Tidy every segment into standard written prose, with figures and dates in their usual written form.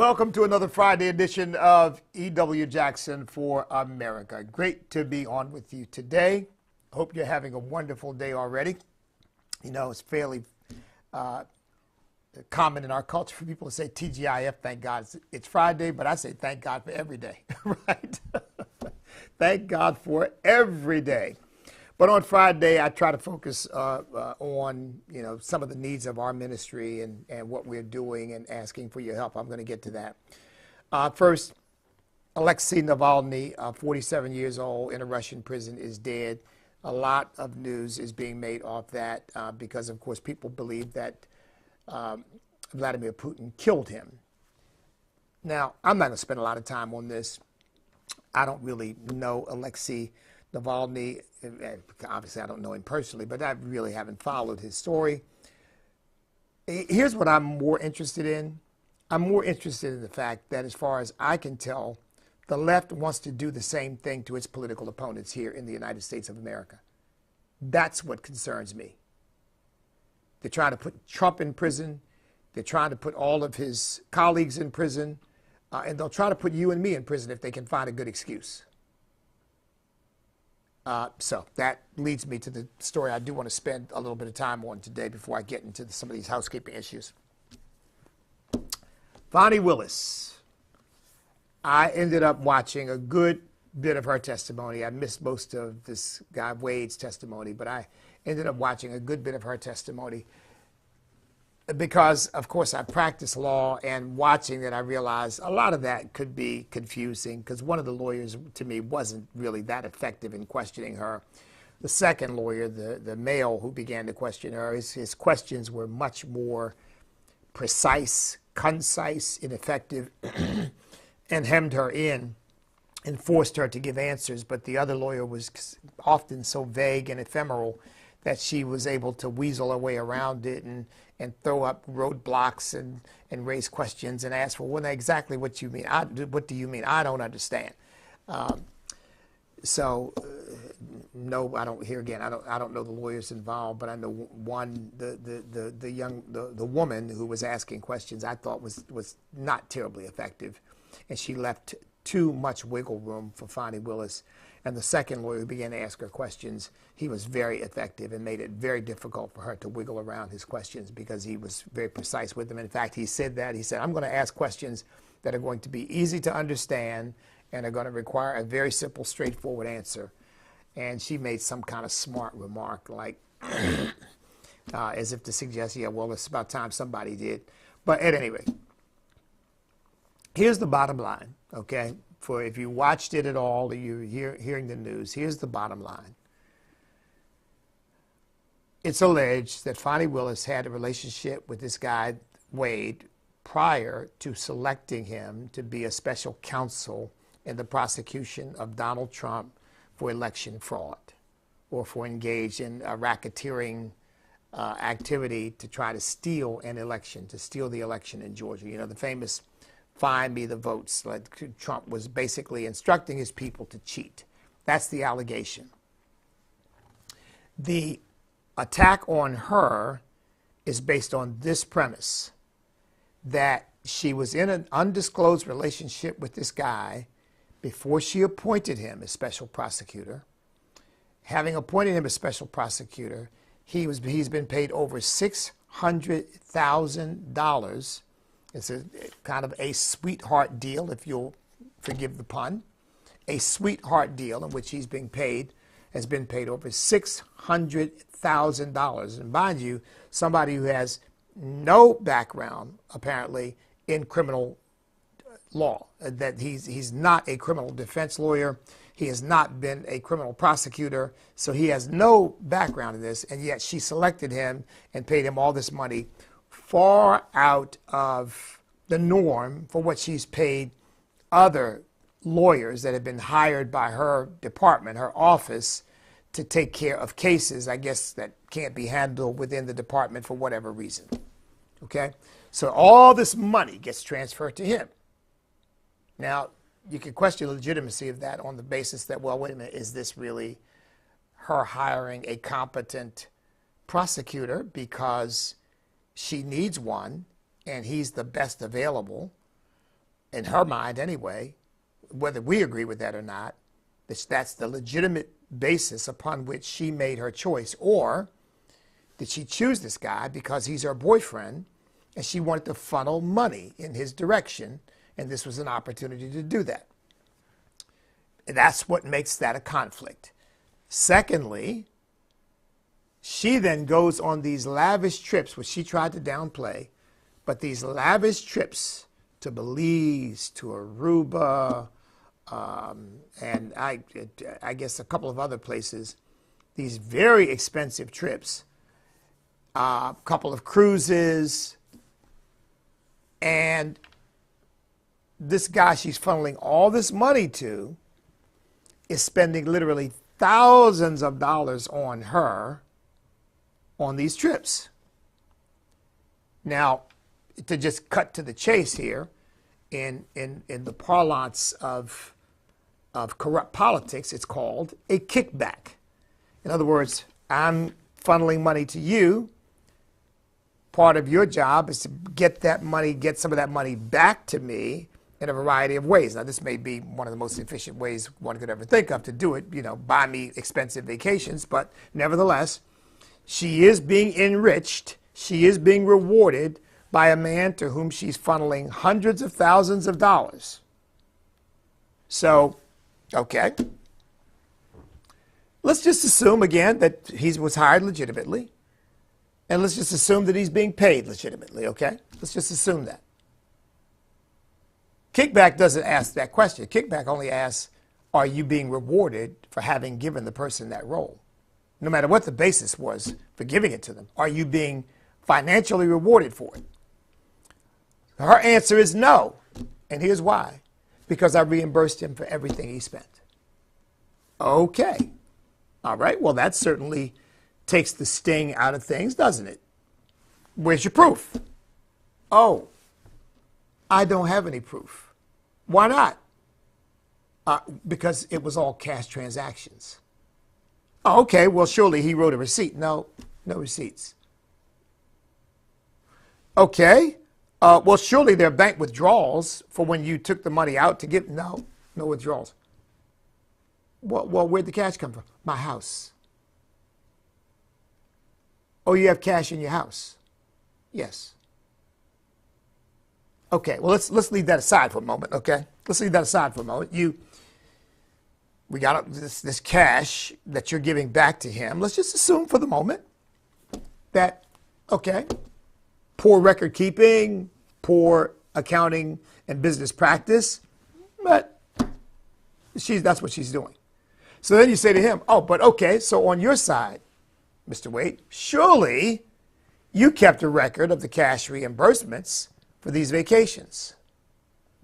welcome to another Friday edition of E.W. Jackson for America. Great to be on with you today. Hope you're having a wonderful day already. You know, it's fairly common in our culture for people to say TGIF, thank God it's Friday, but I say thank God for every day, right? Thank God for every day. But on Friday, I try to focus on, some of the needs of our ministry and what we're doing and asking for your help. I'm going to get to that. First, Alexei Navalny, 47 years old, in a Russian prison, is dead. A lot of news is being made off that because, of course, people believe that Vladimir Putin killed him. Now, I'm not going to spend a lot of time on this. I don't really know Alexei Navalny. Obviously, I don't know him personally, but I really haven't followed his story. Here's what I'm more interested in. I'm more interested in the fact that, as far as I can tell, the left wants to do the same thing to its political opponents here in the United States of America. That's what concerns me. They're trying to put Trump in prison. They're trying to put all of his colleagues in prison. And they'll try to put you and me in prison if they can find a good excuse. So that leads me to the story I do want to spend a little bit of time on today before I get into some of these housekeeping issues. Fani Willis. I ended up watching a good bit of her testimony. I missed most of this guy Wade's testimony, but I ended up watching a good bit of her testimony because, of course, I practice law, and watching that I realized a lot of that could be confusing because one of the lawyers, to me, wasn't really that effective in questioning her. The second lawyer, the male who began to question her, his questions were much more precise, concise, ineffective, and hemmed her in and forced her to give answers. But the other lawyer was often so vague and ephemeral that she was able to weasel her way around it and throw up roadblocks and raise questions and ask, well, exactly what you mean? What do you mean? I don't understand. No, I don't. Here again, I don't know the lawyers involved, but I know one, the woman who was asking questions, I thought was not terribly effective, and she left too much wiggle room for Fani Willis. And the second lawyer who began to ask her questions, he was very effective and made it very difficult for her to wiggle around his questions because he was very precise with them. In fact, he said, I'm going to ask questions that are going to be easy to understand and are going to require a very simple, straightforward answer. And she made some kind of smart remark, like as if to suggest, yeah, well, it's about time somebody did. But at any rate, here's the bottom line, okay? For if you watched it at all or you're hearing the news, here's the bottom line. It's alleged that Fani Willis had a relationship with this guy, Wade, prior to selecting him to be a special counsel in the prosecution of Donald Trump for election fraud or for engaged in a racketeering activity to try to steal an election, to steal the election in Georgia. You know, the famous find me the votes. Like Trump was basically instructing his people to cheat. That's the allegation. The attack on her is based on this premise, that she was in an undisclosed relationship with this guy before she appointed him as special prosecutor. Having appointed him as special prosecutor, he's been paid over $600,000. It's a kind of a sweetheart deal, if you'll forgive the pun, a sweetheart deal in which has been paid over $600,000. And mind you, somebody who has no background, apparently, in criminal law, that he's not a criminal defense lawyer. He has not been a criminal prosecutor, so he has no background in this, and yet she selected him and paid him all this money, far out of the norm for what she's paid other lawyers that have been hired by her department, her office, to take care of cases, I guess, that can't be handled within the department for whatever reason. Okay? So all this money gets transferred to him. Now, you could question the legitimacy of that on the basis that, well, wait a minute, is this really her hiring a competent prosecutor because she needs one and he's the best available? in her mind anyway, whether we agree with that or not, that's the legitimate basis upon which she made her choice. Or did she choose this guy because he's her boyfriend and she wanted to funnel money in his direction, and this was an opportunity to do that? That's what makes that a conflict. Secondly, she then goes on these lavish trips, which she tried to downplay, but these lavish trips to Belize, to Aruba, and I guess a couple of other places, these very expensive trips, a couple of cruises, and this guy she's funneling all this money to is spending literally thousands of dollars on her on these trips. Now, to just cut to the chase here, in the parlance of corrupt politics, it's called a kickback. In other words, I'm funneling money to you. Part of your job is to get that money, get some of that money back to me in a variety of ways. Now, this may be one of the most efficient ways one could ever think of to do it, buy me expensive vacations, but nevertheless, she is being enriched. She is being rewarded by a man to whom she's funneling hundreds of thousands of dollars. So, okay. Let's just assume, again, that he was hired legitimately. And let's just assume that he's being paid legitimately, okay? Let's just assume that. Kickback doesn't ask that question. Kickback only asks, are you being rewarded for having given the person that role? No matter what the basis was for giving it to them, are you being financially rewarded for it? Her answer is no. And here's why. Because I reimbursed him for everything he spent. Okay. All right. Well, that certainly takes the sting out of things, doesn't it? Where's your proof? Oh, I don't have any proof. Why not? Because it was all cash transactions. Oh, okay. Well, surely he wrote a receipt. No receipts. Okay. Well, surely there are bank withdrawals for when you took the money out to get. No withdrawals. Well, where'd the cash come from? My house. Oh, you have cash in your house? Yes. Okay, well, let's leave that aside for a moment, okay? Let's leave that aside for a moment. We got this cash that you're giving back to him. Let's just assume for the moment that, okay, poor record keeping, poor accounting and business practice, but that's what she's doing. So then you say to him, oh, but okay, so on your side, Mr. Wade, surely you kept a record of the cash reimbursements for these vacations.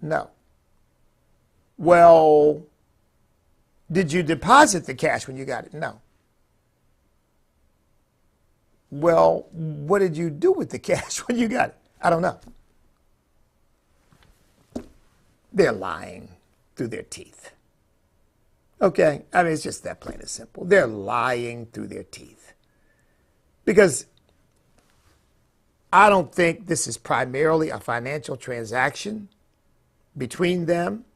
No. Well, did you deposit the cash when you got it? No. Well, what did you do with the cash when you got it? I don't know. They're lying through their teeth. Okay? I mean, it's just that plain and simple. They're lying through their teeth. Because I don't think this is primarily a financial transaction between them,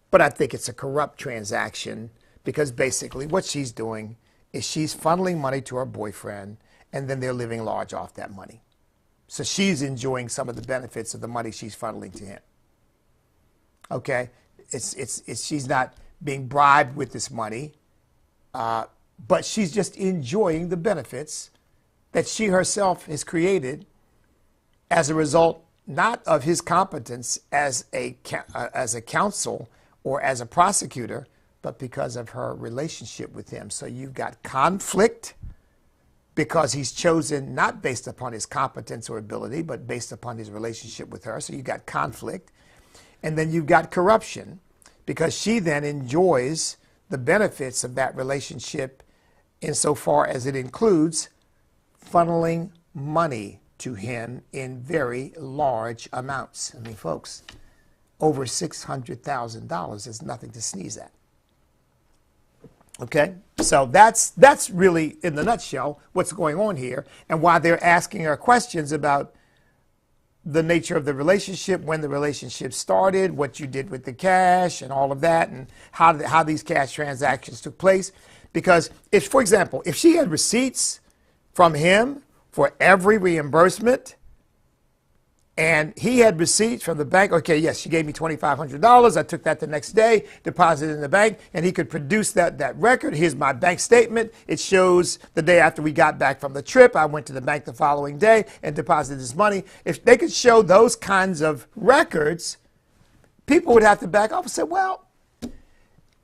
but I think it's a corrupt transaction because basically what she's doing is she's funneling money to her boyfriend and then they're living large off that money. So she's enjoying some of the benefits of the money she's funneling to him. Okay? She's not being bribed with this money, but she's just enjoying the benefits that she herself has created as a result not of his competence as a counsel or as a prosecutor, but because of her relationship with him. So you've got conflict because he's chosen not based upon his competence or ability, but based upon his relationship with her. So you've got conflict. And then you've got corruption because she then enjoys the benefits of that relationship insofar as it includes funneling money to him in very large amounts. I mean, folks, over $600,000 is nothing to sneeze at. Okay? So that's really, in the nutshell, what's going on here and why they're asking her questions about the nature of the relationship, when the relationship started, what you did with the cash and all of that, and how these cash transactions took place. Because if, for example, if she had receipts from him for every reimbursement, and he had receipts from the bank, okay, yes, she gave me $2,500. I took that the next day, deposited in the bank, and he could produce that record. Here's my bank statement. It shows the day after we got back from the trip, I went to the bank the following day and deposited this money. If they could show those kinds of records, people would have to back off and say, well,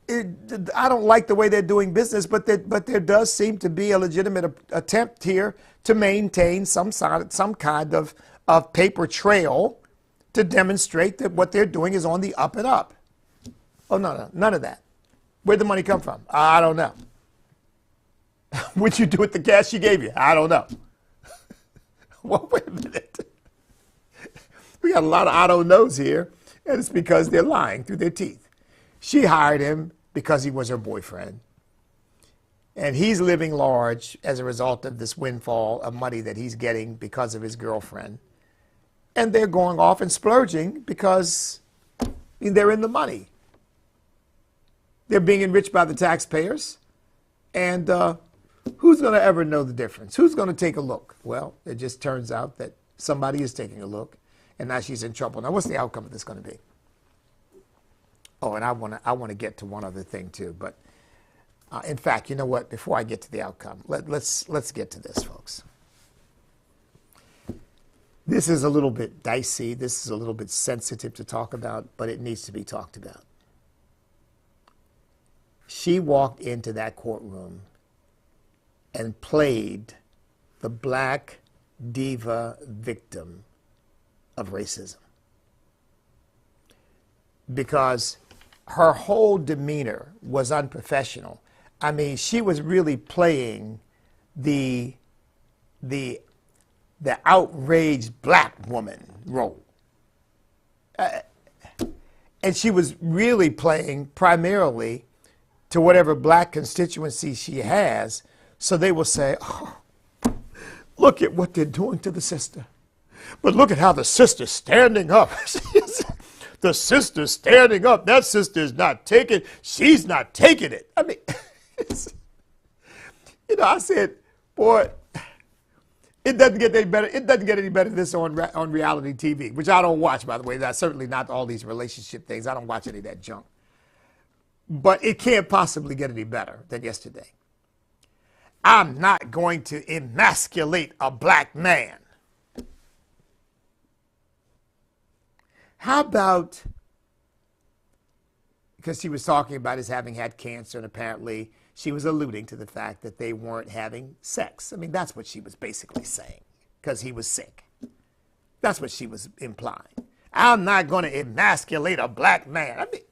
I don't like the way they're doing business, but there does seem to be a legitimate attempt here to maintain some kind of paper trail to demonstrate that what they're doing is on the up and up. Oh, no, none of that. Where'd the money come from? I don't know. What'd you do with the cash she gave you? I don't know. Well, wait a minute. We got a lot of I don't knows here, and it's because they're lying through their teeth. She hired him because he was her boyfriend. And he's living large as a result of this windfall of money that he's getting because of his girlfriend. And they're going off and splurging because they're in the money. They're being enriched by the taxpayers. And who's going to ever know the difference? Who's going to take a look? Well, it just turns out that somebody is taking a look, and now she's in trouble. Now, what's the outcome of this going to be? Oh, and I want to get to one other thing too. But in fact, you know what? Before I get to the outcome, let's get to this, folks. This is a little bit dicey. This is a little bit sensitive to talk about, but it needs to be talked about. She walked into that courtroom and played the black diva victim of racism. Because her whole demeanor was unprofessional. I mean, she was really playing the outraged black woman role. And she was really playing primarily to whatever black constituency she has. So they will say, oh, look at what they're doing to the sister. But look at how the sister's standing up. The sister's standing up. That sister's not taking, she's not taking it. I mean, I said, boy, it doesn't get any better. It doesn't get any better than this on reality TV, which I don't watch, by the way. That's certainly not all these relationship things. I don't watch any of that junk. But it can't possibly get any better than yesterday. I'm not going to emasculate a black man. How about, because she was talking about his having had cancer, and apparently she was alluding to the fact that they weren't having sex. I mean, that's what she was basically saying, because he was sick. That's what she was implying. I'm not going to emasculate a black man. I mean,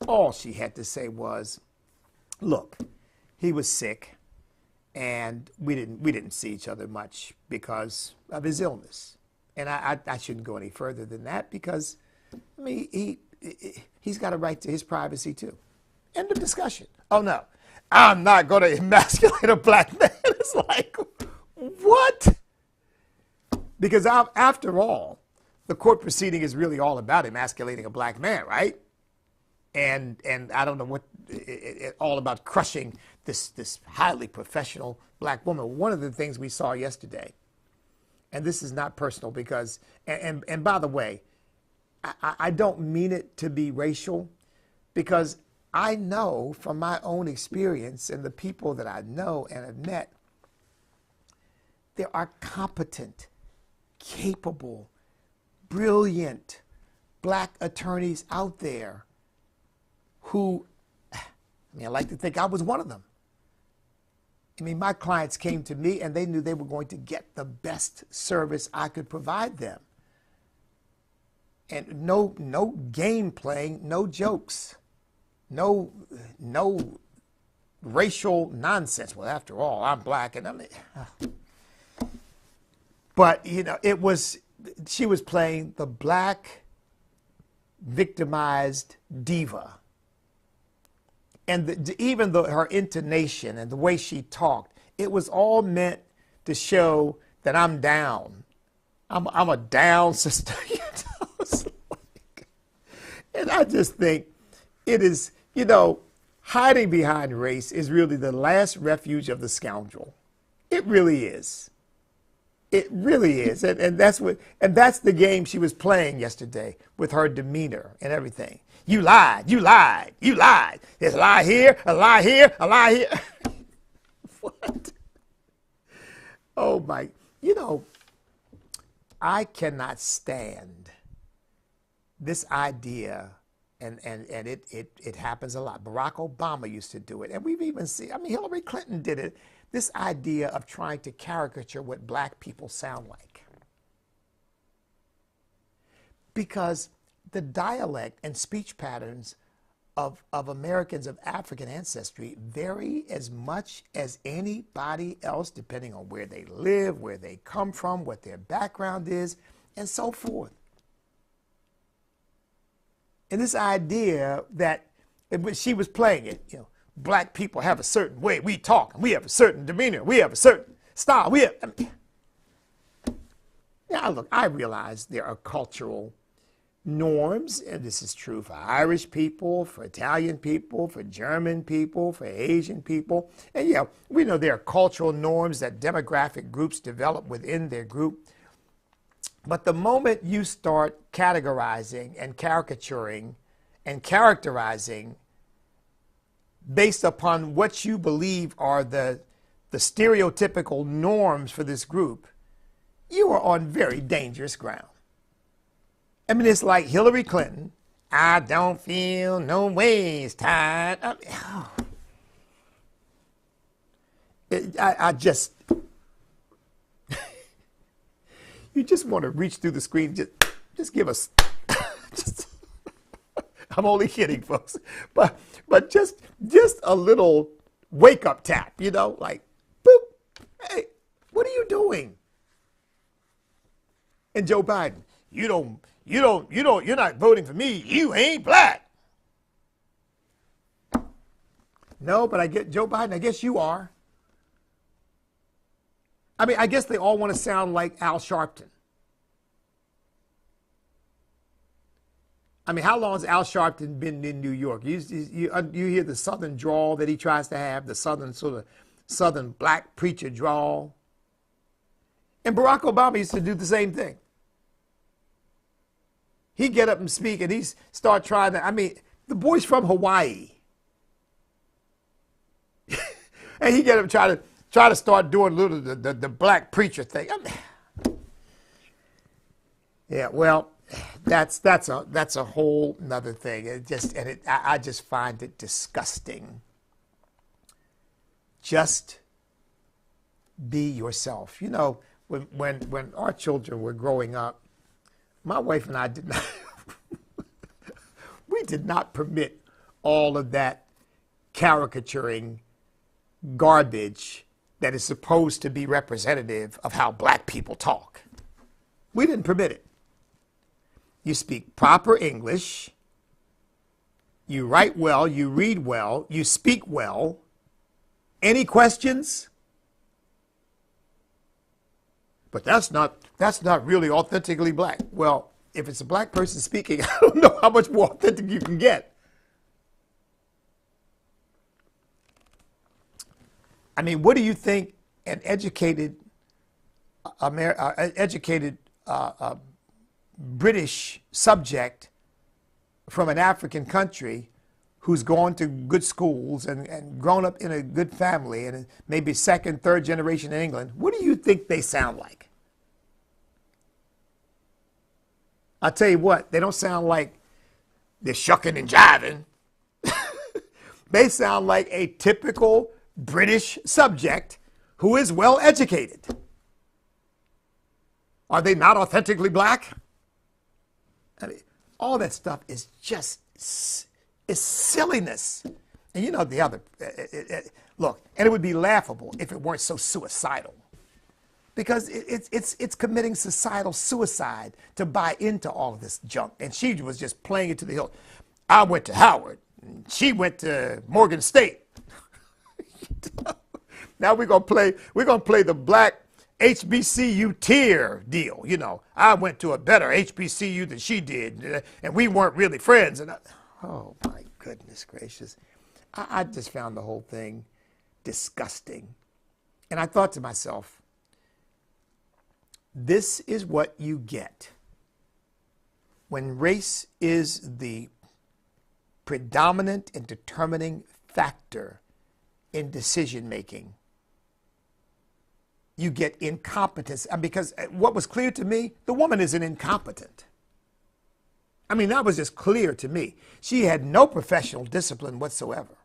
all she had to say was, look, he was sick, and we didn't see each other much because of his illness. And I shouldn't go any further than that because, I mean, he's got a right to his privacy too. End of discussion. Oh, no. I'm not going to emasculate a black man. It's like, what? Because after all, the court proceeding is really all about emasculating a black man, right? And I don't know what, all about crushing this highly professional black woman. One of the things we saw yesterday, and this is not personal because, and by the way, I don't mean it to be racial, because I know from my own experience and the people that I know and have met, there are competent, capable, brilliant black attorneys out there who, I mean, I like to think I was one of them. I mean, my clients came to me and they knew they were going to get the best service I could provide them. And no game playing, no jokes, no racial nonsense. Well, after all, I'm black, and I mean, but she was playing the black victimized diva. And even her intonation and the way she talked, it was all meant to show that I'm down. I'm a down sister. You know? It's like, and I just think it is, hiding behind race is really the last refuge of the scoundrel. It really is. It really is. And that's the game she was playing yesterday with her demeanor and everything. You lied, you lied, you lied. There's a lie here, a lie here, a lie here. What? Oh my, I cannot stand this idea, and it happens a lot. Barack Obama used to do it, and we've even seen, Hillary Clinton did it, this idea of trying to caricature what black people sound like. Because the dialect and speech patterns of Americans of African ancestry vary as much as anybody else, depending on where they live, where they come from, what their background is, and so forth. And this idea that she was playing it, black people have a certain way we talk, and we have a certain demeanor, we have a certain style. Look, I realize there are cultural norms, and this is true for Irish people, for Italian people, for German people, for Asian people. And we know there are cultural norms that demographic groups develop within their group. But the moment you start categorizing and caricaturing and characterizing based upon what you believe are the stereotypical norms for this group, you are on very dangerous ground. It's like Hillary Clinton. I don't feel no waist tight. I just, you just want to reach through the screen, just give us, I'm only kidding, folks, but just a little wake up tap, like, boop, hey, what are you doing? And Joe Biden, you're not voting for me. You ain't black. No, but Joe Biden, I guess you are. I guess they all want to sound like Al Sharpton. How long has Al Sharpton been in New York? You hear the Southern drawl that he tries to have, the Southern black preacher drawl. And Barack Obama used to do the same thing. He'd get up and speak, and he'd start trying to, the boy's from Hawaii. And he'd get up and try to start doing the black preacher thing. Yeah, well, that's a whole nother thing. I just find it disgusting. Just be yourself. When our children were growing up, my wife and I we did not permit all of that caricaturing garbage that is supposed to be representative of how black people talk. We didn't permit it. You speak proper English, you write well, you read well, you speak well. Any questions? But that's not really authentically black. Well, if it's a black person speaking, I don't know how much more authentic you can get. What do you think an educated British subject from an African country who's gone to good schools and grown up in a good family and maybe second, third generation in England, what do you think they sound like? I'll tell you what, they don't sound like they're shucking and jiving. They sound like a typical British subject who is well educated. Are they not authentically black? All that stuff is just silliness. And the other, look, and it would be laughable if it weren't so suicidal. Because it's committing societal suicide to buy into all of this junk. And she was just playing it to the hilt. I went to Howard. She went to Morgan State. Now we're gonna play the black HBCU tier deal. You know, I went to a better HBCU than she did, and we weren't really friends. And oh my goodness gracious. I just found the whole thing disgusting. And I thought to myself, this is what you get when race is the predominant and determining factor in decision making. You get incompetence. Because what was clear to me, the woman isn't incompetent. I mean, that was just clear to me. She had no professional discipline whatsoever.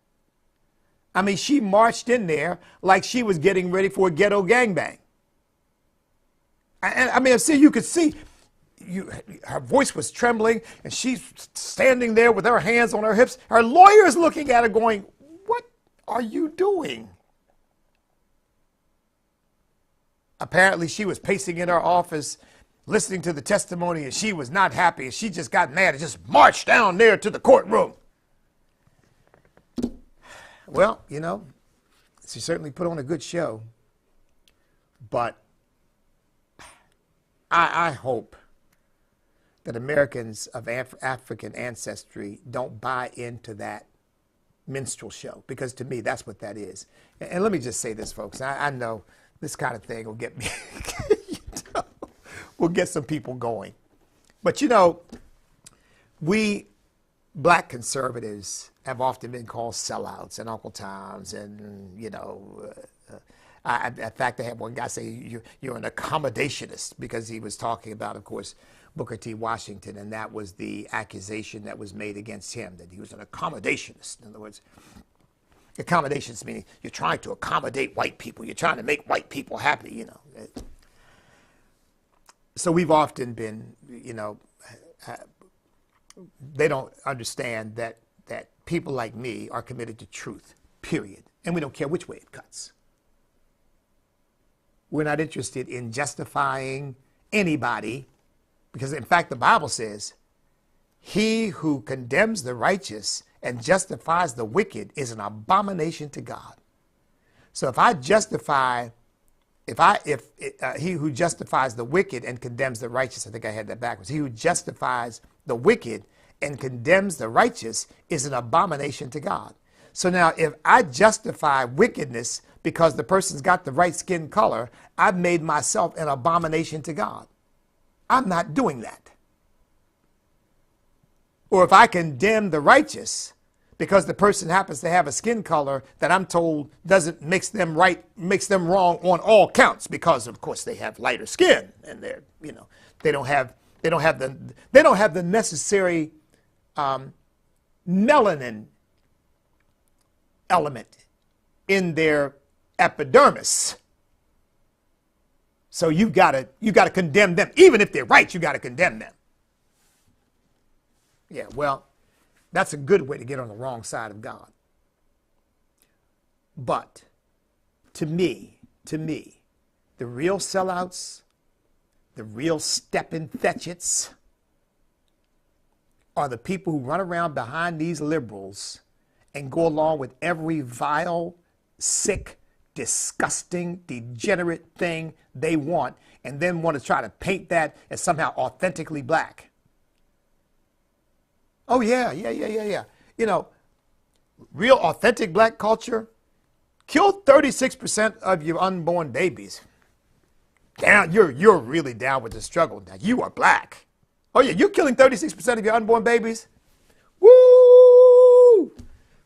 I mean, she marched in there like she was getting ready for a ghetto gangbang. And I mean, see, you could see her voice was trembling, and she's standing there with her hands on her hips. Her lawyer's looking at her going, "What are you doing?" Apparently, she was pacing in her office, listening to the testimony, and she was not happy. She just got mad and just marched down there to the courtroom. Well, you know, she certainly put on a good show. But I hope that Americans of African ancestry don't buy into that minstrel show, because to me, that's what that is. And let me just say this, folks. I know this kind of thing will get me, will get some people going. But, you know, we black conservatives have often been called sellouts and Uncle Toms, and, you know, in fact, I had one guy say, you're an accommodationist, because he was talking about, of course, Booker T. Washington, and that was the accusation that was made against him, that he was an accommodationist. In other words, accommodations meaning you're trying to accommodate white people, you're trying to make white people happy, you know. So we've often been, you know, they don't understand that people like me are committed to truth, period. And we don't care which way it cuts. We're not interested in justifying anybody, because in fact the Bible says, he who condemns the righteous and justifies the wicked is an abomination to God. So if I justify, he who justifies the wicked and condemns the righteous, I think I had that backwards. He who justifies the wicked and condemns the righteous is an abomination to God. So now if I justify wickedness because the person's got the right skin color, I've made myself an abomination to God. I'm not doing that. Or if I condemn the righteous because the person happens to have a skin color that I'm told doesn't makes them right, makes them wrong on all counts, because of course they have lighter skin and they're, you know, they don't have the necessary melanin element in their epidermis. So you gotta condemn them. Even if they're right, you gotta condemn them. Yeah, well, that's a good way to get on the wrong side of God. But to me, the real sellouts, the real steppin' fetchits are the people who run around behind these liberals and go along with every vile, sick, disgusting, degenerate thing they want, and then want to try to paint that as somehow authentically black. Oh, yeah. You know, real authentic black culture killed 36% of your unborn babies. Down, you're really down with the struggle. Now, you are black. Oh, yeah, you're killing 36% of your unborn babies? Woo!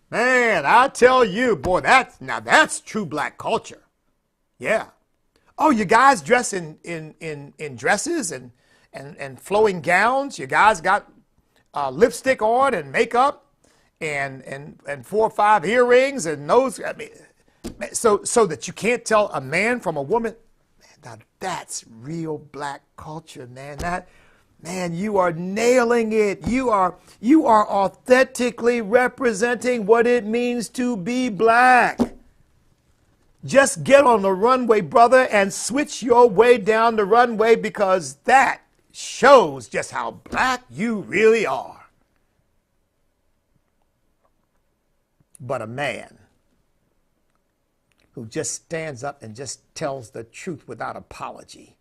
Man, I tell you, boy, that's true black culture. Yeah. Oh, you guys dress in dresses and flowing gowns. You guys got lipstick on and makeup and 4 or 5 earrings and nose. I mean, so that you can't tell a man from a woman. Man, now that's real black culture, man. Man, you are nailing it. You are authentically representing what it means to be black. Just get on the runway, brother, and switch your way down the runway, because that shows just how black you really are. But a man who just stands up and just tells the truth without apology.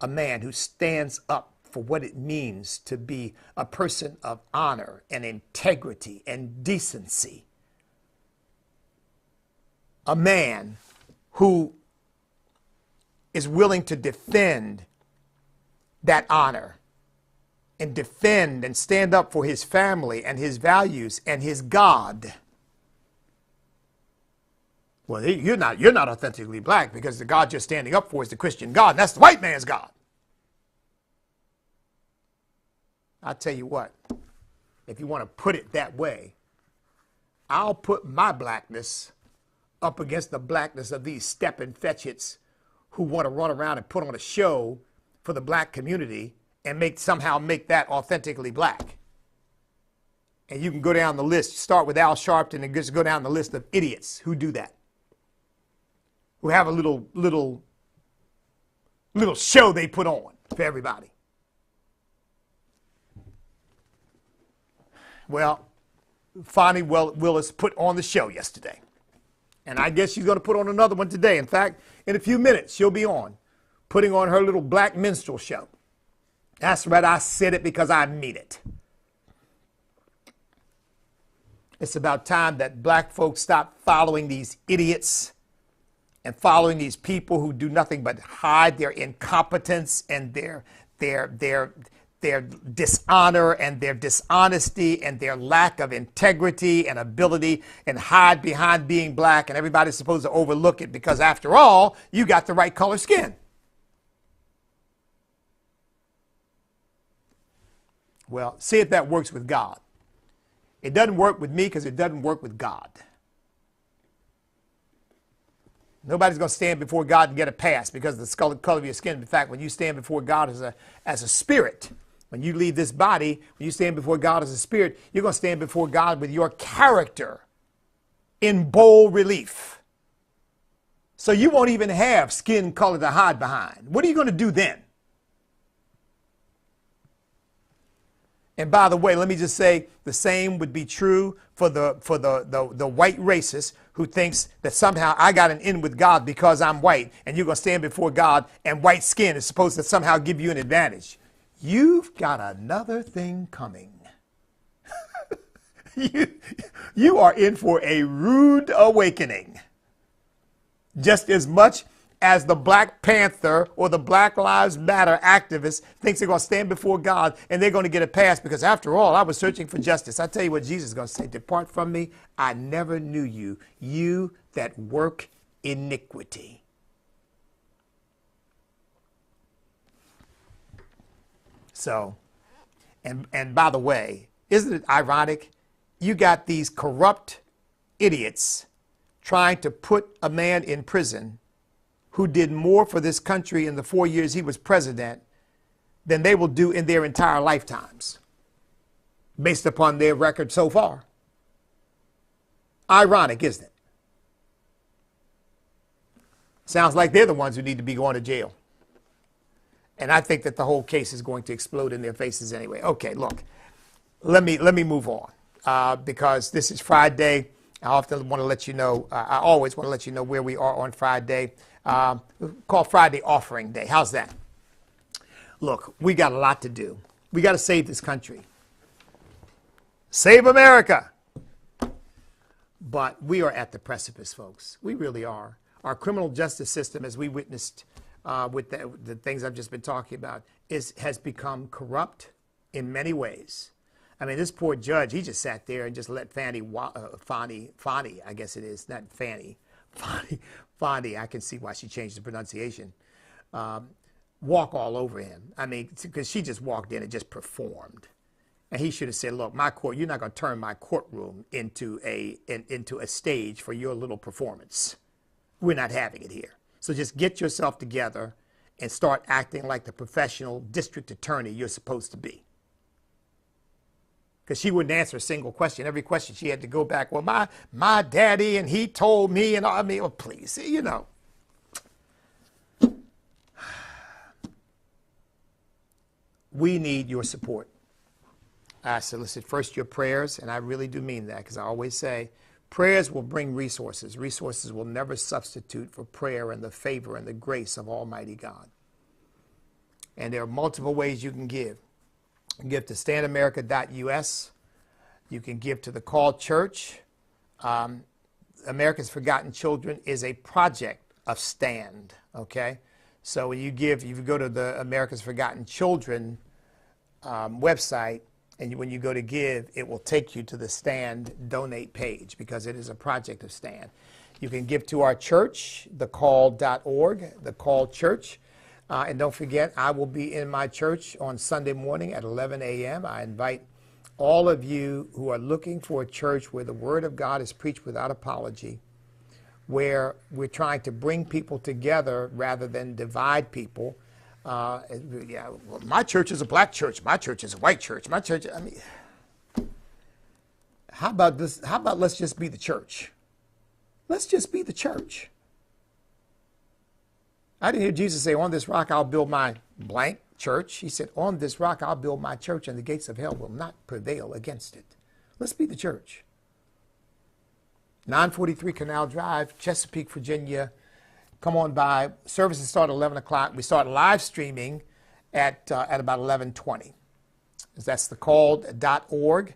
A man who stands up for what it means to be a person of honor and integrity and decency. A man who is willing to defend that honor and defend and stand up for his family and his values and his God. Well, you're not authentically black because the God you're standing up for is the Christian God, and that's the white man's God. I'll tell you what, if you want to put it that way, I'll put my blackness up against the blackness of these stepping fetchits who want to run around and put on a show for the black community and somehow make that authentically black. And you can go down the list, start with Al Sharpton and just go down the list of idiots who do that. Who have a little show they put on for everybody. Well, Fonnie Willis put on the show yesterday. And I guess she's going to put on another one today. In fact, in a few minutes, she'll be putting on her little black minstrel show. That's right, I said it because I mean it. It's about time that black folks stop following these idiots and following these people who do nothing but hide their incompetence and their dishonor and their dishonesty and their lack of integrity and ability and hide behind being black, and everybody's supposed to overlook it because after all, you got the right color skin. Well, see if that works with God. It doesn't work with me because it doesn't work with God. Nobody's going to stand before God and get a pass because of the color of your skin. In fact, when you stand before God as a spirit, when you leave this body, when you stand before God as a spirit, you're going to stand before God with your character in bold relief. So you won't even have skin color to hide behind. What are you going to do then? And by the way, let me just say the same would be true for the white racist who thinks that somehow I got an in with God because I'm white, and you're going to stand before God and white skin is supposed to somehow give you an advantage. You've got another thing coming. You are in for a rude awakening. Just as much as the Black Panther or the Black Lives Matter activist thinks they're going to stand before God and they're going to get a pass because after all, I was searching for justice. I tell you what Jesus is going to say, depart from me, I never knew you, you that work iniquity. So, and by the way, isn't it ironic? You got these corrupt idiots trying to put a man in prison who did more for this country in the 4 years he was president than they will do in their entire lifetimes, based upon their record so far. Ironic, isn't it? Sounds like they're the ones who need to be going to jail. And I think that the whole case is going to explode in their faces anyway. Okay, look, let me move on because this is Friday. I often want to let you know, I always want to let you know where we are on Friday. Called Friday Offering Day. How's that? Look, we got a lot to do. We got to save this country. Save America. But we are at the precipice, folks. We really are. Our criminal justice system, as we witnessed with the things I've just been talking about, has become corrupt in many ways. I mean, this poor judge, he just sat there and just let Fannie, I guess it is, not Fannie, Fonnie, I can see why she changed the pronunciation, walk all over him. I mean, because she just walked in and just performed. And he should have said, look, my court, you're not going to turn my courtroom into a stage for your little performance. We're not having it here. So just get yourself together and start acting like the professional district attorney you're supposed to be. Because she wouldn't answer a single question. Every question she had to go back, well, my daddy, and he told me, and I mean, oh, please, you know. We need your support. I solicit first your prayers, and I really do mean that, because I always say, Prayers will bring resources. Resources will never substitute for prayer and the favor and the grace of Almighty God. And there are multiple ways you can give. You can give to standamerica.us. You can give to the Called Church. America's Forgotten Children is a project of Stand, okay? So when you give, if you go to the America's Forgotten Children website, and when you go to give, it will take you to the Stand donate page because it is a project of Stand. You can give to our church, thecalled.org, the Called Church. And don't forget, I will be in my church on Sunday morning at 11 a.m. I invite all of you who are looking for a church where the Word of God is preached without apology, where we're trying to bring people together rather than divide people. Yeah, well, my church is a black church. My church is a white church. My church, I mean, how about this? How about let's just be the church? Let's just be the church. I didn't hear Jesus say, on this rock I'll build my blank church. He said, on this rock I'll build my church and the gates of hell will not prevail against it. Let's be the church. 943 Canal Drive, Chesapeake, Virginia. Come on by. Services start at 11 o'clock. We start live streaming at about 11:20. That's thecalled.org.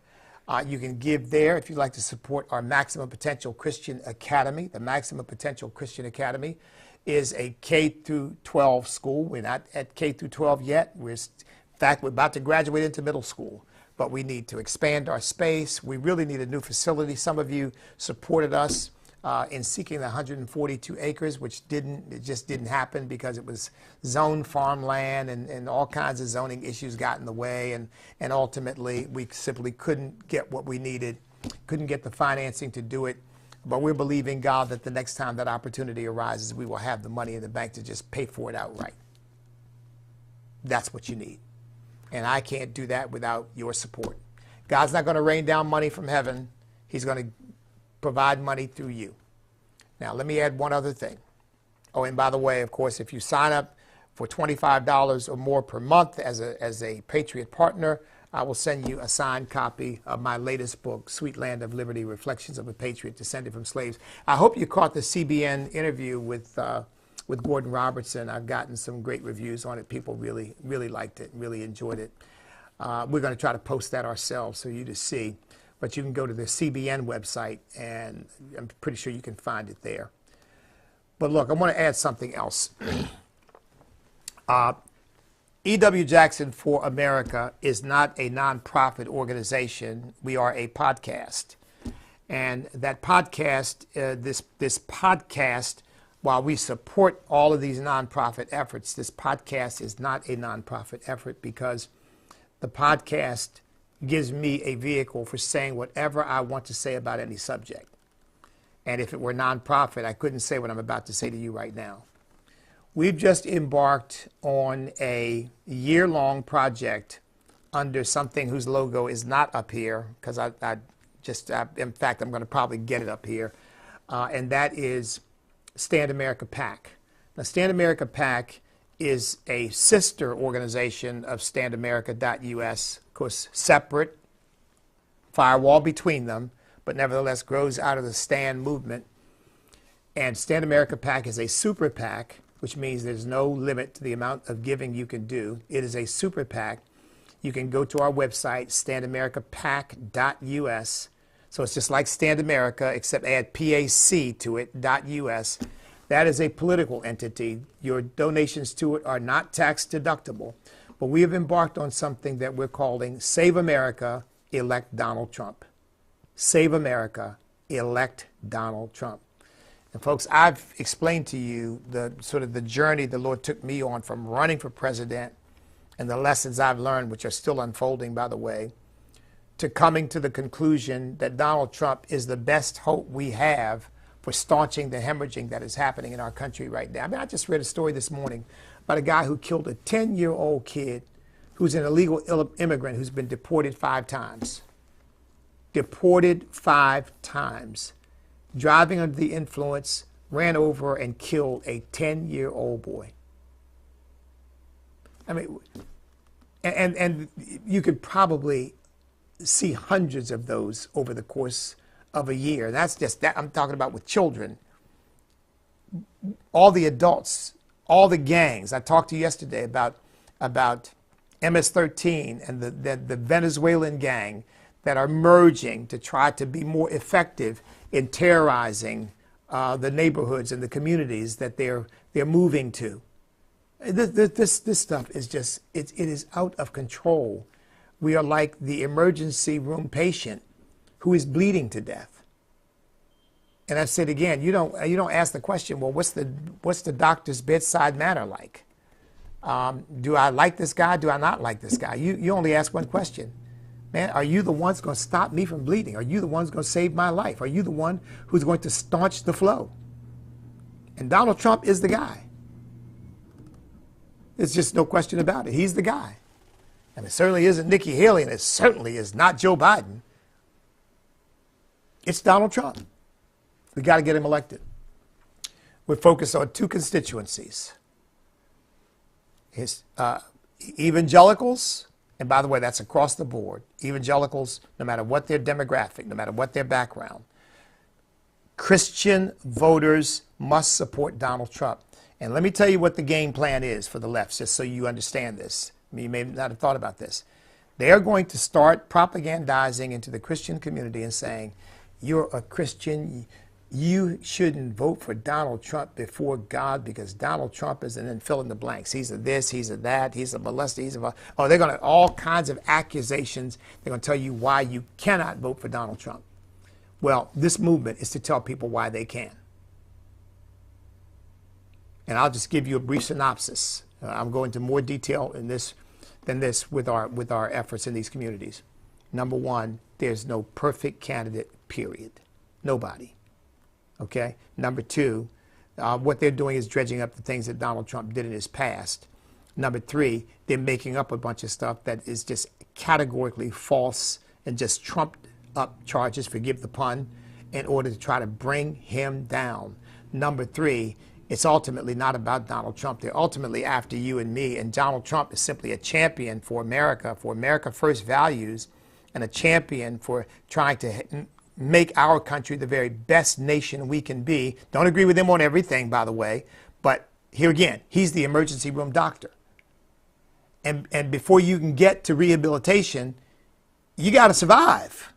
You can give there if you'd like to support our Maximum Potential Christian Academy. The Maximum Potential Christian Academy is a K through 12 school. We're not at K through 12 yet. In fact, we're about to graduate into middle school, but we need to expand our space. We really need a new facility. Some of you supported us in seeking the 142 acres, which just didn't happen because it was zoned farmland and all kinds of zoning issues got in the way. And ultimately, we simply couldn't get what we needed, couldn't get the financing to do it. But we're believing God that the next time that opportunity arises, we will have the money in the bank to just pay for it outright. That's what you need. And I can't do that without your support. God's not going to rain down money from heaven. He's going to provide money through you. Now, let me add one other thing. Oh, and by the way, of course, if you sign up for $25 or more per month as a Patriot partner, I will send you a signed copy of my latest book, Sweet Land of Liberty, Reflections of a Patriot Descended from Slaves. I hope you caught the CBN interview with Gordon Robertson. I've gotten some great reviews on it. People really, really liked it, really enjoyed it. We're going to try to post that ourselves so you to see. But you can go to the CBN website, and I'm pretty sure you can find it there. But look, I want to add something else. E.W. Jackson for America is not a nonprofit organization. We are a podcast. And that podcast, this podcast, while we support all of these nonprofit efforts, this podcast is not a nonprofit effort because the podcast gives me a vehicle for saying whatever I want to say about any subject. And if it were nonprofit, I couldn't say what I'm about to say to you right now. We've just embarked on a year-long project under something whose logo is not up here, because in fact, I'm going to probably get it up here, and that is Stand America PAC. Now, Stand America PAC is a sister organization of standamerica.us, of course, separate, firewall between them, but nevertheless grows out of the Stand movement. And Stand America PAC is a super PAC, which means there's no limit to the amount of giving you can do. It is a super PAC. You can go to our website, standamericapac.us. So it's just like Stand America, except add PAC to it, .us. That is a political entity. Your donations to it are not tax deductible. But we have embarked on something that we're calling Save America, Elect Donald Trump. Save America, Elect Donald Trump. And folks, I've explained to you the journey the Lord took me on from running for president and the lessons I've learned, which are still unfolding, by the way, to coming to the conclusion that Donald Trump is the best hope we have for staunching the hemorrhaging that is happening in our country right now. I mean, I just read a story this morning about a guy who killed a 10-year-old kid who's an illegal immigrant who's been deported 5 times. Deported 5 times. Driving under the influence, ran over and killed a 10-year-old boy. I mean, and you could probably see hundreds of those over the course of a year. And that's just that I'm talking about with children. All the adults, all the gangs. I talked to you yesterday about MS-13 and the Venezuelan gang that are merging to try to be more effective in terrorizing the neighborhoods and the communities that they're moving to. This stuff is just, it is out of control. We are like the emergency room patient who is bleeding to death. And I said again, you don't ask the question, well, what's the doctor's bedside manner like? Do I like this guy? Do I not like this guy? You only ask one question. Man, are you the ones going to stop me from bleeding? Are you the ones going to save my life? Are you the one who's going to staunch the flow? And Donald Trump is the guy. There's just no question about it. He's the guy. And it certainly isn't Nikki Haley, and it certainly is not Joe Biden. It's Donald Trump. We got to get him elected. We're focused on two constituencies. His evangelicals, and by the way, that's across the board. Evangelicals, no matter what their demographic, no matter what their background, Christian voters must support Donald Trump. And let me tell you what the game plan is for the left, just so you understand this. I mean, you may not have thought about this. They are going to start propagandizing into the Christian community and saying, you're a Christian, you shouldn't vote for Donald Trump before God because Donald Trump is, and then fill in the blanks. He's a this, he's a that, he's a molester, he's a, oh, they're going to, all kinds of accusations. They're going to tell you why you cannot vote for Donald Trump. Well, this movement is to tell people why they can. And I'll just give you a brief synopsis. I'm going into more detail in this than this with our efforts in these communities. Number one, there's no perfect candidate, period. Nobody. Okay? Number two, what they're doing is dredging up the things that Donald Trump did in his past. Number three, they're making up a bunch of stuff that is just categorically false and just trumped up charges, forgive the pun, in order to try to bring him down. Number three, it's ultimately not about Donald Trump. They're ultimately after you and me. And Donald Trump is simply a champion for America First values, and a champion for trying to make our country the very best nation we can be. Don't agree with him on everything, by the way. But here again, he's the emergency room doctor. And before you can get to rehabilitation, you got to survive.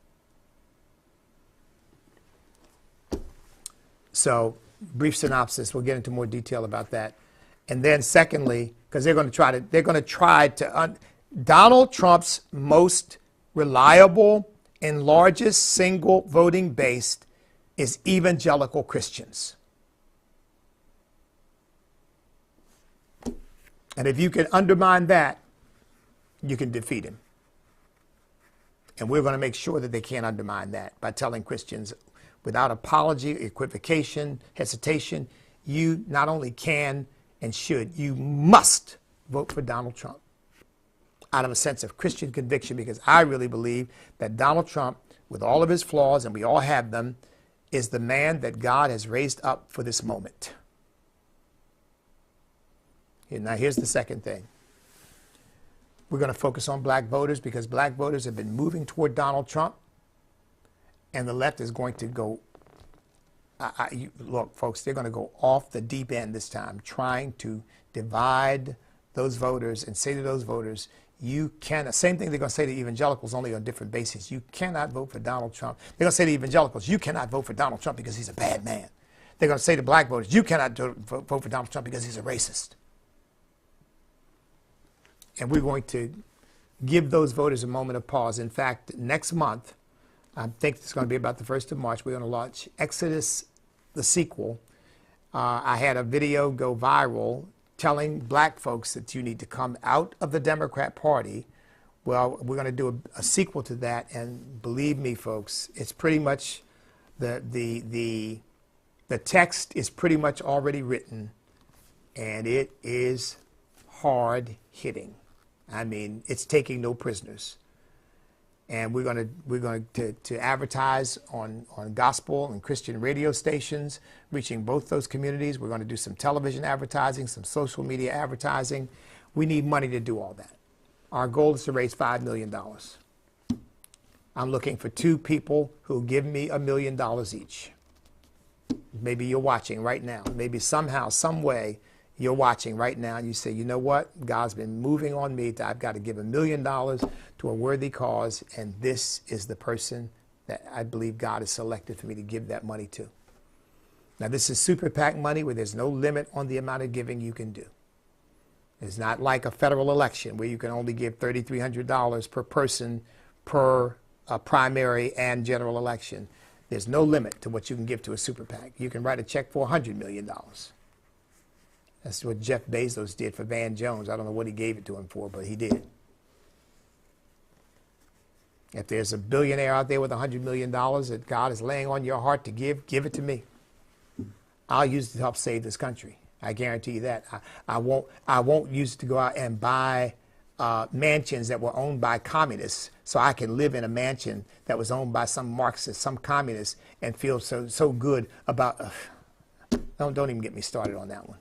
So, brief synopsis. We'll get into more detail about that. And then secondly, because they're going to try to Donald Trump's most reliable and largest single voting base is evangelical Christians. And if you can undermine that, you can defeat him. And we're going to make sure that they can't undermine that by telling Christians, without apology, equivocation, hesitation, you not only can and should, you must vote for Donald Trump out of a sense of Christian conviction, because I really believe that Donald Trump, with all of his flaws, and we all have them, is the man that God has raised up for this moment. Now, here's the second thing. We're going to focus on black voters because black voters have been moving toward Donald Trump. And the left is going to go, look, folks, they're going to go off the deep end this time, trying to divide those voters and say to those voters, you cannot, same thing they're going to say to evangelicals, only on different bases. You cannot vote for Donald Trump. They're going to say to evangelicals, you cannot vote for Donald Trump because he's a bad man. They're going to say to black voters, you cannot vote for Donald Trump because he's a racist. And we're going to give those voters a moment of pause. In fact, next month, I think it's going to be about the 1st of March, we're going to launch Exodus, the sequel. I had a video go viral telling black folks that you need to come out of the Democrat Party. Well, we're going to do a sequel to that, and believe me, folks, it's pretty much, the text is pretty much already written, and it is hard-hitting. I mean, it's taking no prisoners. And we're going to advertise on gospel and Christian radio stations, reaching both those communities. We're going to do some television advertising, some social media advertising. We need money to do all that. Our goal is to raise $5 million. I'm looking for 2 people who give me $1 million each. Maybe you're watching right now. Maybe somehow, some way, you're watching right now and you say, you know what? God's been moving on me. I've got to give $1 million to a worthy cause, and this is the person that I believe God has selected for me to give that money to. Now, this is super PAC money where there's no limit on the amount of giving you can do. It's not like a federal election where you can only give $3,300 per person per primary and general election. There's no limit to what you can give to a super PAC. You can write a check for $100 million. That's what Jeff Bezos did for Van Jones. I don't know what he gave it to him for, but he did. If there's a billionaire out there with $100 million that God is laying on your heart to give it to me. I'll use it to help save this country. I guarantee you that. I won't use it to go out and buy mansions that were owned by communists so I can live in a mansion that was owned by some Marxist, some communist, and feel so good about, don't even get me started on that one.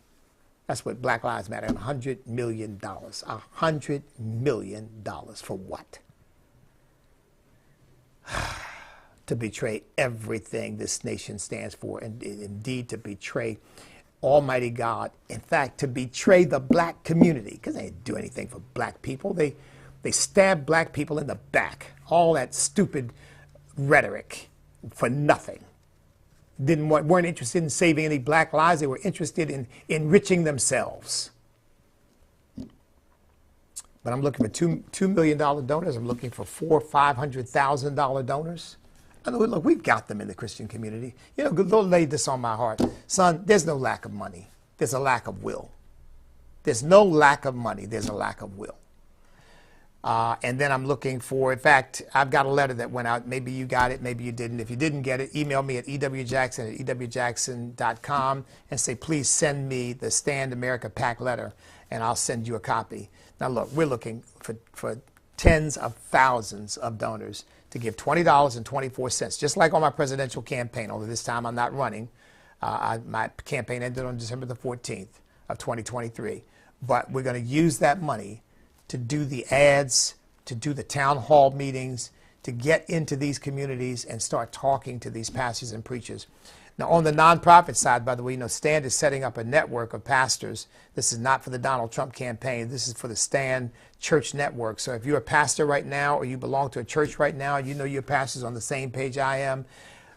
That's what Black Lives Matter, $100 million. $100 million for what? To betray everything this nation stands for, and indeed to betray Almighty God. In fact, to betray the black community, because they didn't do anything for black people. They stabbed black people in the back. All that stupid rhetoric for nothing. Weren't interested in saving any black lives. They were interested in enriching themselves. But I'm looking for $2 million donors. I'm looking for $400,000 or $500,000 donors. I know, look, we've got them in the Christian community. You know, the Lord laid this on my heart. Son, there's no lack of money. There's a lack of will. There's no lack of money. There's a lack of will. And then I'm looking for, in fact, I've got a letter that went out. Maybe you got it. Maybe you didn't. If you didn't get it, email me at ewjackson@ewjackson.com and say, please send me the Stand America PAC letter, and I'll send you a copy. Now, look, we're looking for tens of thousands of donors to give $20.24, just like on my presidential campaign, although this time I'm not running. My campaign ended on December the 14th of 2023. But we're going to use that money to do the ads, to do the town hall meetings, to get into these communities and start talking to these pastors and preachers. Now, on the nonprofit side, by the way, you know, Stand is setting up a network of pastors. This is not for the Donald Trump campaign. This is for the Stand Church Network. So if you're a pastor right now or you belong to a church right now, you know your pastor's on the same page I am,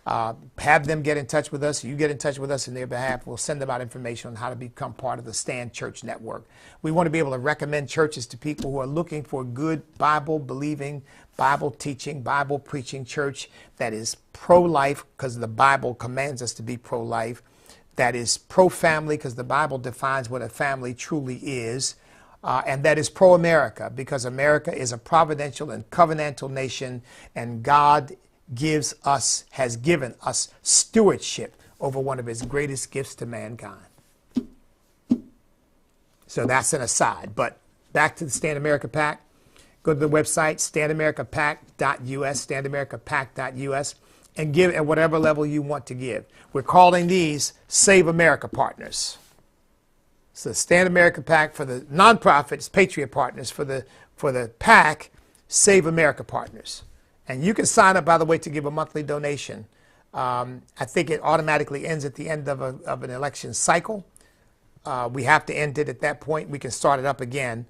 have them get in touch with us. You get in touch with us in their behalf. We'll send them out information on how to become part of the Stand Church Network. We want to be able to recommend churches to people who are looking for a good Bible-believing, Bible-teaching, Bible-preaching church that is pro-life because the Bible commands us to be pro-life, that is pro-family because the Bible defines what a family truly is, and that is pro-America because America is a providential and covenantal nation, and God has given us stewardship over one of his greatest gifts to mankind. So that's an aside. But back to the Stand America PAC. Go to the website, standamericapac.us, standamericapac.us, and give at whatever level you want to give. We're calling these Save America Partners. So Stand America PAC for the nonprofits, Patriot Partners, for the PAC, Save America Partners. And you can sign up, by the way, to give a monthly donation. I think it automatically ends at the end of an election cycle. We have to end it at that point. We can start it up again.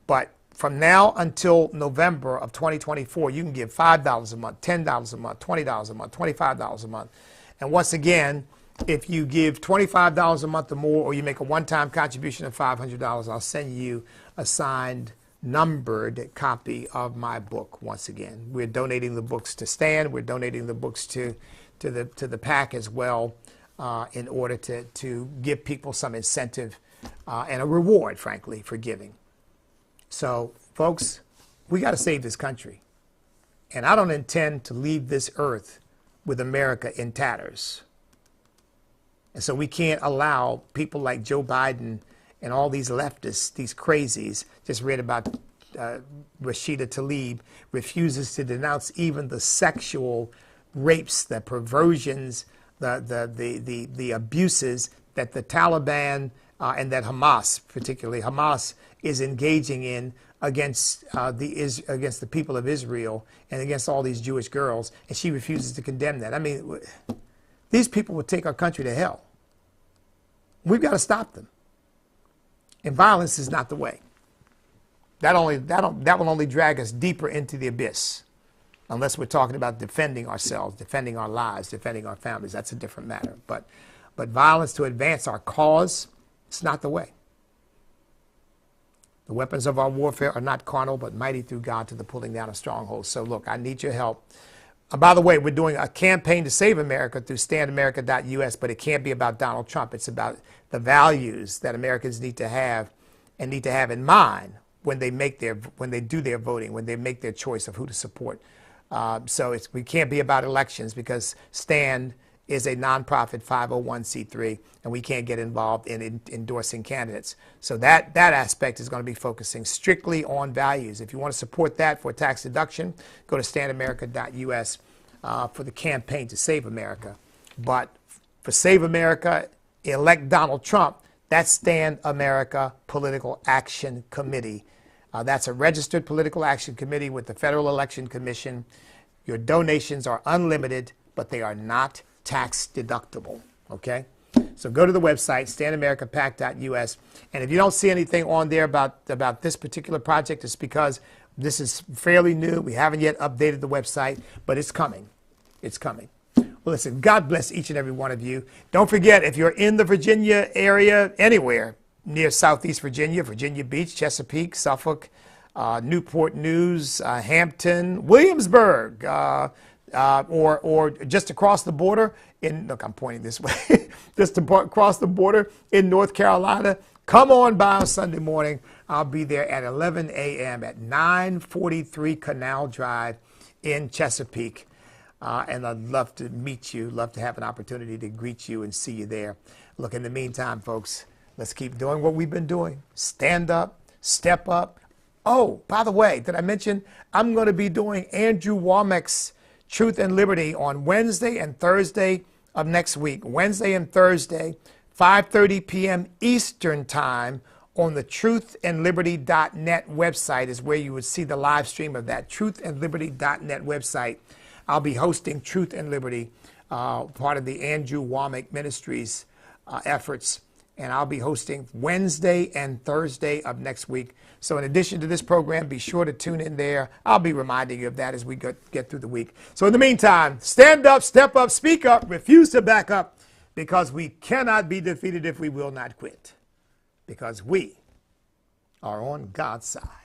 But from now until November of 2024, you can give $5 a month, $10 a month, $20 a month, $25 a month. And once again, if you give $25 a month or more, or you make a one-time contribution of $500, I'll send you a signed, numbered copy of my book. Once again, we're donating the books to Stand. We're donating the books to the PAC as well, in order to give people some incentive and a reward, frankly, for giving. So, folks, we got to save this country. And I don't intend to leave this earth with America in tatters. And so we can't allow people like Joe Biden and all these leftists, these crazies. Just read about Rashida Tlaib refuses to denounce even the sexual rapes, the perversions, the abuses that the Taliban and that Hamas, particularly Hamas, is engaging in against against the people of Israel and against all these Jewish girls, and she refuses to condemn that. I mean, these people would take our country to hell. We've got to stop them. And violence is not the way. That will only drag us deeper into the abyss, unless we're talking about defending ourselves, defending our lives, defending our families. That's a different matter. But violence to advance our cause, it's not the way. The weapons of our warfare are not carnal, but mighty through God to the pulling down of strongholds. So look, I need your help. By the way, we're doing a campaign to save America through standamerica.us, but it can't be about Donald Trump. It's about the values that Americans need to have in mind when they do their voting, when they make their choice of who to support. So we can't be about elections, because Stand is a nonprofit 501c3, and we can't get involved in endorsing candidates. So that aspect is going to be focusing strictly on values. If you want to support that for tax deduction, go to standamerica.us for the campaign to save America. But for Save America, elect Donald Trump, that's Stand America Political Action Committee. That's a registered political action committee with the Federal Election Commission. Your donations are unlimited, but they are not tax deductible, okay? So go to the website, standamericapac.us, and if you don't see anything on there about this particular project, it's because this is fairly new. We haven't yet updated the website, but it's coming. It's coming. Well, listen, God bless each and every one of you. Don't forget, if you're in the Virginia area, anywhere near Southeast Virginia, Virginia Beach, Chesapeake, Suffolk, Newport News, Hampton, Williamsburg, or just across the border look, I'm pointing this way, just across the border in North Carolina, come on by on Sunday morning. I'll be there at 11 a.m. at 943 Canal Drive in Chesapeake. And I'd love to meet you, love to have an opportunity to greet you and see you there. Look, in the meantime, folks, let's keep doing what we've been doing. Stand up, step up. Oh, by the way, did I mention I'm going to be doing Andrew Wommack's Truth and Liberty on Wednesday and Thursday of next week. Wednesday and Thursday, 5:30 p.m. Eastern Time on the truthandliberty.net website is where you would see the live stream of that, truthandliberty.net website. I'll be hosting Truth and Liberty, part of the Andrew Wommack Ministries efforts, and I'll be hosting Wednesday and Thursday of next week. So in addition to this program, be sure to tune in there. I'll be reminding you of that as we get through the week. So in the meantime, stand up, step up, speak up, refuse to back up, because we cannot be defeated if we will not quit, because we are on God's side.